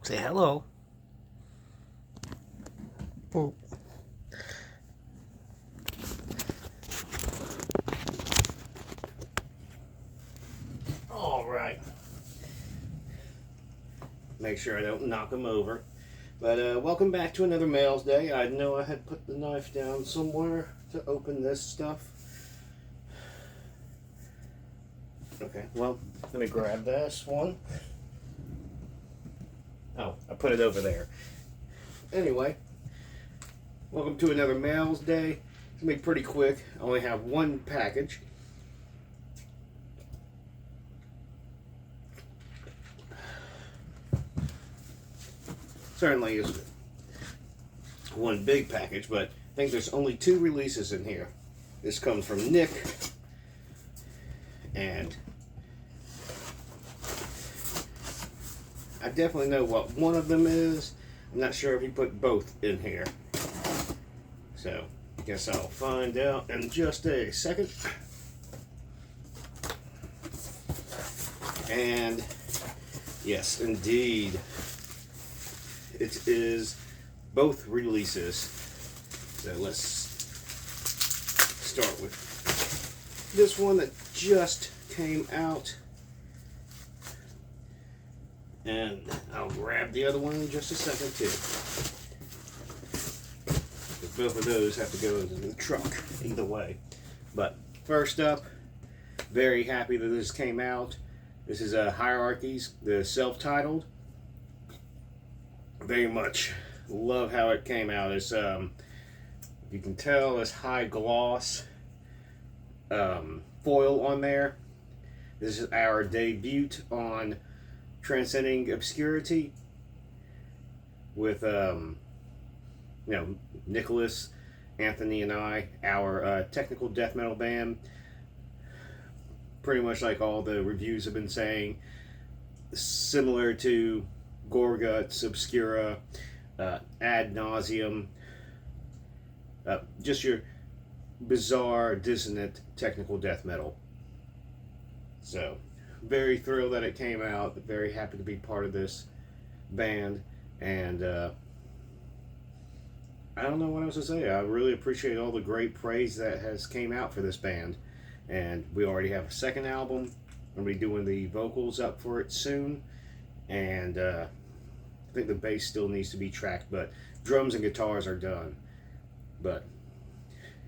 Say hello. Oh. All right. Make sure I don't knock them over. But welcome back to another Mail's Day. I know I had put the knife down somewhere to open this stuff. Okay, well, let me grab this one. Oh, I put it over there. Anyway, welcome to another Mail's Day. It's going to be pretty quick. I only have one package. Certainly is one big package, but I think there's only 2 releases in here. This comes from Nick, and I definitely know what one of them is. I'm not sure if he put both in here, so I guess I'll find out in just a second. And yes, indeed, it is both releases. So let's start with this one that just came out. And I'll grab the other one in just a second too. Both of those have to go into the truck either way. But first up, very happy that this came out. This is Hierarchies, the self-titled. Very much love how it came out. It's you can tell it's high gloss foil on there. This is our debut on Transcending Obscurity with Nicholas, Anthony, and I, our technical death metal band. Pretty much like all the reviews have been saying, similar to Gorguts, Obscura, Ad Nauseum, just your bizarre, dissonant technical death metal. So, very thrilled that it came out, very happy to be part of this band, and I don't know what else to say. I really appreciate all the great praise that has came out for this band, and we already have a second album. I'm going to be doing the vocals up for it soon, and I think the bass still needs to be tracked, but drums and guitars are done. But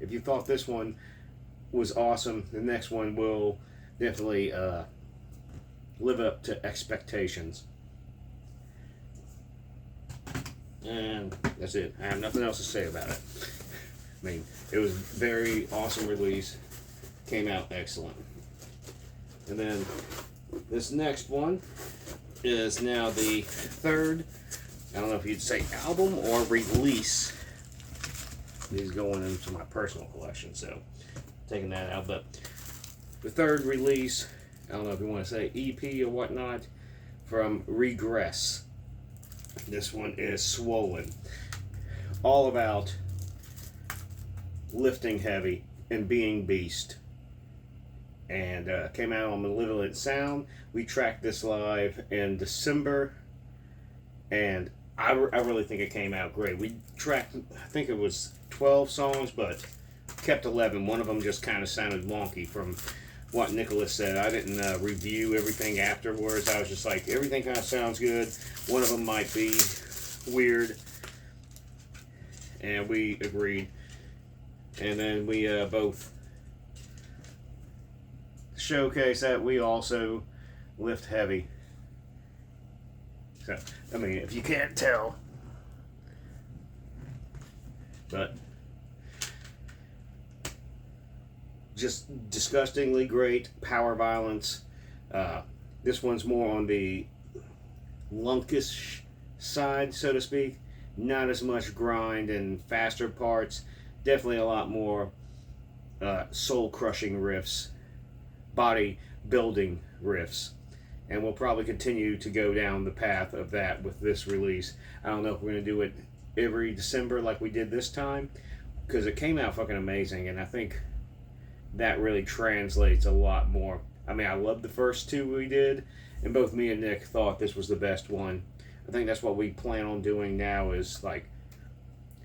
if you thought this one was awesome, the next one will definitely live up to expectations. And that's it. I have nothing else to say about it. I mean, it was a very awesome release. Came out excellent. And then this next one is now the third, I don't know if you'd say album or release. These going into my personal collection, so taking that out. But the third release, I don't know if you want to say EP or whatnot, from Regress. This one is Swollen. All about lifting heavy and being beast. And came out on Malevolent Sound. We tracked this live in December, and I really think it came out great. We tracked, I think it was 12 songs, but kept 11. One of them just kind of sounded wonky from what Nicholas said. I didn't review everything afterwards. I was just like, everything kind of sounds good. One of them might be weird, and we agreed. And then we both showcase that we also lift heavy. So, I mean, if you can't tell, but just disgustingly great power violence. This one's more on the lunkish side, so to speak. Not as much grind and faster parts. Definitely a lot more soul-crushing riffs, body-building riffs. And we'll probably continue to go down the path of that with this release. I don't know if we're going to do it every December like we did this time, because it came out fucking amazing, and I think that really translates a lot more. I mean, I loved the first 2 we did, and both me and Nick thought this was the best one. I think that's what we plan on doing now. Is like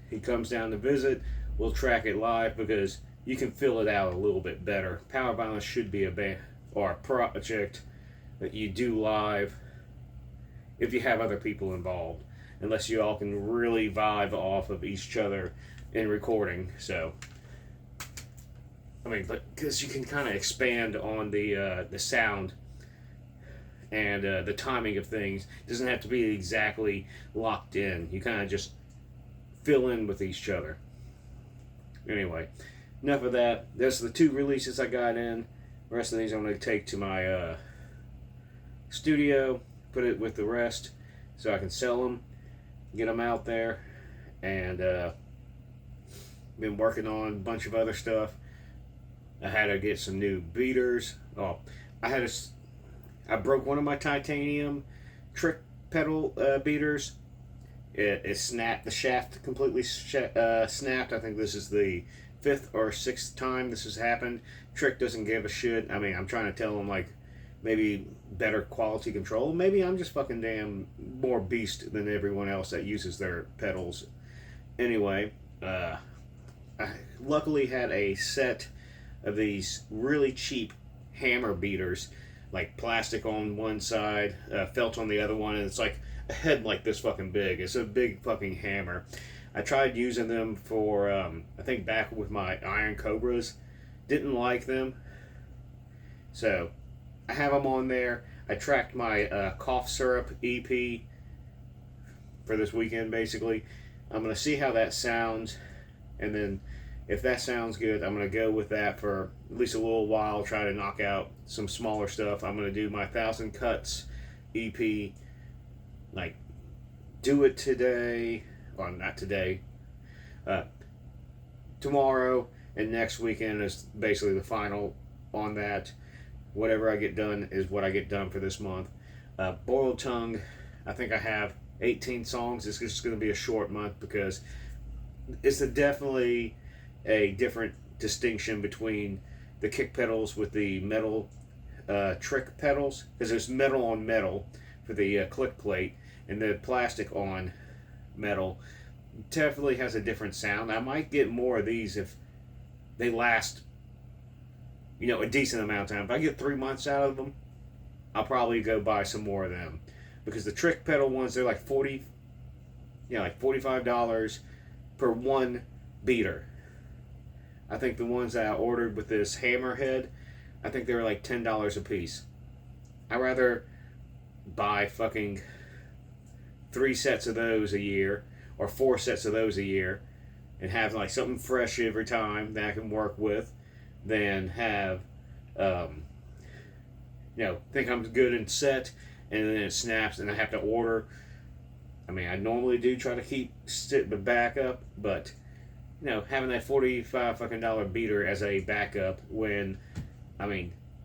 he comes down to visit, we'll track it live because you can fill it out a little bit better. Power Violence should be a band or a project that you do live if you have other people involved, unless you all can really vibe off of each other in recording. So, I mean, but because you can kind of expand on the sound and the timing of things. It doesn't have to be exactly locked in. You kind of just fill in with each other. Anyway, enough of that. There's the 2 releases I got in. The rest of these I'm going to take to my studio, put it with the rest so I can sell them, get them out there, and been working on a bunch of other stuff. I had to get some new beaters. Oh, I broke one of my titanium trick pedal beaters. It snapped. The shaft completely snapped. I think this is the 5th or 6th time this has happened. Trick doesn't give a shit. I mean, I'm trying to tell him like maybe better quality control. Maybe I'm just fucking damn more beast than everyone else that uses their pedals. Anyway, I luckily had a set of these really cheap hammer beaters, like plastic on one side, felt on the other one, and it's like a head like this fucking big. It's a big fucking hammer. I tried using them for, I think back with my Iron Cobras. Didn't like them. So, I have them on there. I tracked my cough syrup EP for this weekend, basically. I'm going to see how that sounds. And then, if that sounds good, I'm going to go with that for at least a little while. Try to knock out some smaller stuff. I'm going to do my 1,000 Cuts EP. Like, do it today. Well, not today. Tomorrow and next weekend is basically the final on that. Whatever I get done is what I get done for this month. Boiled Tongue, I think I have 18 songs. It's just going to be a short month because it's definitely a different distinction between the kick pedals with the metal trick pedals. Because there's metal on metal for the click plate and the plastic on metal. Definitely has a different sound. I might get more of these if they last, a decent amount of time. If I get 3 months out of them, I'll probably go buy some more of them. Because the trick pedal ones, they're like like $45 per one beater. I think the ones that I ordered with this hammerhead, I think they were like $10 a piece. I'd rather buy fucking 3 sets of those a year, or 4 sets of those a year, and have like something fresh every time that I can work with, than have, think I'm good and set, and then it snaps and I have to order. I mean, I normally do try to keep the backup, but having that $45 fucking beater as a backup when,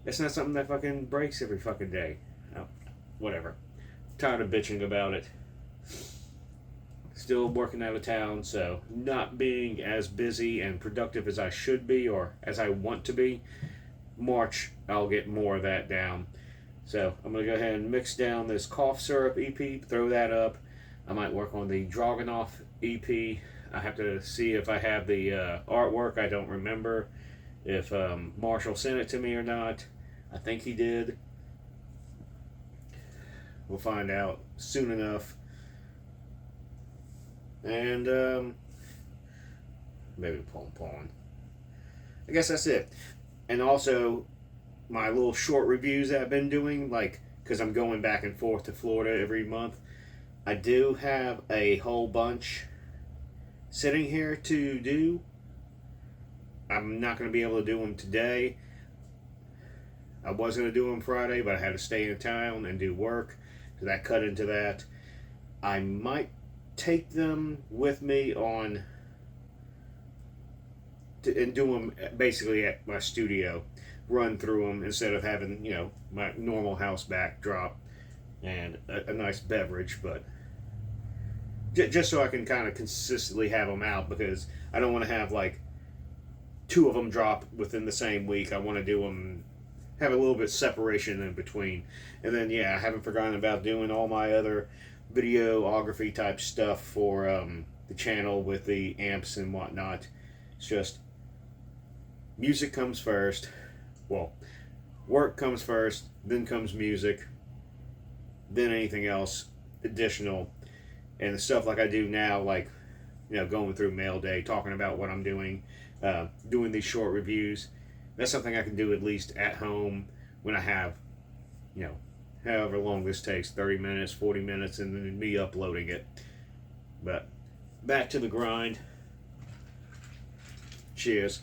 it's not something that fucking breaks every fucking day. Oh, whatever. Tired of bitching about it. Still working out of town, so not being as busy and productive as I should be or as I want to be. March, I'll get more of that down. So I'm going to go ahead and mix down this cough syrup EP, throw that up. I might work on the Dragunov EP. I have to see if I have the artwork. I don't remember if Marshall sent it to me or not. I think he did. We'll find out soon enough. And maybe pom-pom. I guess that's it. And also, my little short reviews that I've been doing, because I'm going back and forth to Florida every month, I do have a whole bunch sitting here to do. I'm not going to be able to do them today. I was going to do them Friday, but I had to stay in town and do work, so that cut into that. I might take them with me and do them basically at my studio, run through them instead of having my normal house backdrop and a nice beverage, but just so I can kind of consistently have them out, because I don't want to have 2 of them drop within the same week. I want to do them, have a little bit separation in between. And then I haven't forgotten about doing all my other videography type stuff for the channel with the amps and whatnot. It's just music comes first. Well, work comes first, then comes music, then anything else additional. And the stuff like I do now, like, you know, going through Mailday, talking about what I'm doing, doing these short reviews, that's something I can do at least at home when I have, you know, however long this takes, 30 minutes, 40 minutes, and then me uploading it. But back to the grind. Cheers.